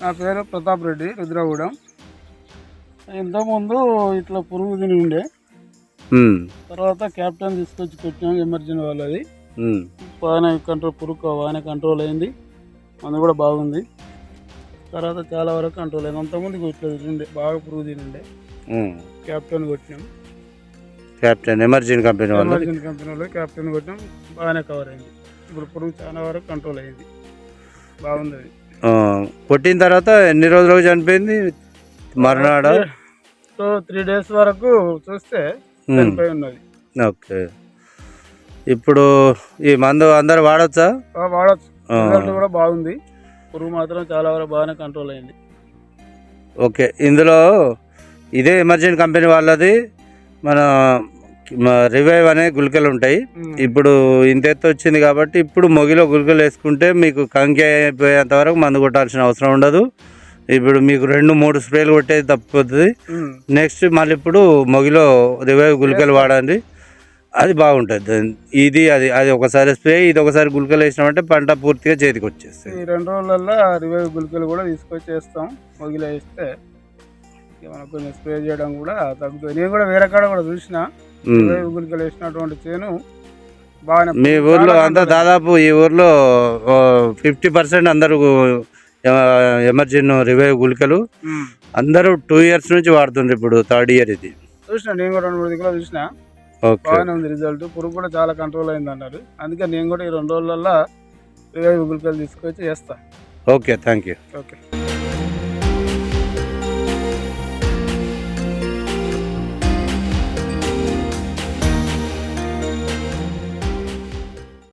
నా పేరు ప్రతాప్ రెడ్డి, రుద్రగూడెం. ఇంతకుముందు ఇట్లా పురుగు తిని ఉండే, తర్వాత క్యాప్టెన్ తీసుకొచ్చి పెట్టాం ఎమర్జెన్సీ వాళ్ళది. బాగానే పురుగు బాగానే కంట్రోల్ అయింది, మందు కూడా బాగుంది. తర్వాత చాలా వరకు కంట్రోల్ అయింది. అంతకుముందు ఇట్లా తిండే, బాగా పురుగు తినిండే, క్యాప్టెన్ కొట్టినాం. క్యాప్టెన్ ఎమర్జెన్సీ కంపెనీ కంపెనీలో క్యాప్టెన్ కొట్టినాం, బాగానే కవర్ అయింది. ఇప్పుడు పురుగు చాలా వరకు కంట్రోల్ అయింది, బాగుంది. అది కొట్టిన తర్వాత ఎన్ని రోజులకు చనిపోయింది? మర్నాడు 3 days వరకు చూస్తే చనిపోయి ఉన్నది. ఓకే, ఇప్పుడు ఈ మందు అందరు వాడచ్చా? వాడచ్చు, రిజల్ట్ కూడా బాగుంది. పురుగు మాత్రం చాలా వరకు బాగానే కంట్రోల్ అయింది. ఓకే, ఇందులో ఇదే ఎమర్జెన్సీ కంపెనీ వాళ్ళది మన రివైవ్ అనే గుళికలు ఉంటాయి. ఇప్పుడు ఇంత ఎత్తు వచ్చింది కాబట్టి ఇప్పుడు మొగిలో గుళికలు వేసుకుంటే మీకు కంకి అయిపోయేంత వరకు మందు కొట్టాల్సిన అవసరం ఉండదు. ఇప్పుడు మీకు 2-3 స్ప్రేలు కొట్టేది తప్పుతుంది. నెక్స్ట్ మళ్ళీ ఇప్పుడు మొగిలో రివైవ్ గుళికలు వాడండి, అది బాగుంటుంది. ఇది అది ఒకసారి స్ప్రే, ఇది ఒకసారి గుళికలు వేసినామంటే పంట పూర్తిగా చేతికి వచ్చేస్తుంది. ఈ 2 రోజులలో రివైవ్ గుళికలు కూడా తీసుకొచ్చి వేస్తాం. మొగిలో వేస్తే మనకు కొంచెం స్ప్రే చేయడం కూడా తగ్గుతుంది. నేను కూడా వేరే కాడ కూడా చూసిన రివైవ్ గుళికలు వేసినటువంటి చేను బాగానే. మీ ఊర్లో అంతా దాదాపు ఈ ఊర్లో 50% అందరూ ఎమర్జెన్సీ రివైవ్ గుళికలు అందరూ 2 years నుంచి వాడుతుండ్రు. ఇప్పుడు 3rd year ఇది. చూసిన నేను కూడా 2-3 దిక్కులు చూసిన, బాగానే ఉంది రిజల్ట్. పురుగు కూడా చాలా కంట్రోల్ అయింది అన్నారు. అందుకే నేను కూడా ఈ 2 రోజులలో రివైవ్ గుళికలు తీసుకొచ్చి వేస్తాను. Okay, thank you. ఓకే.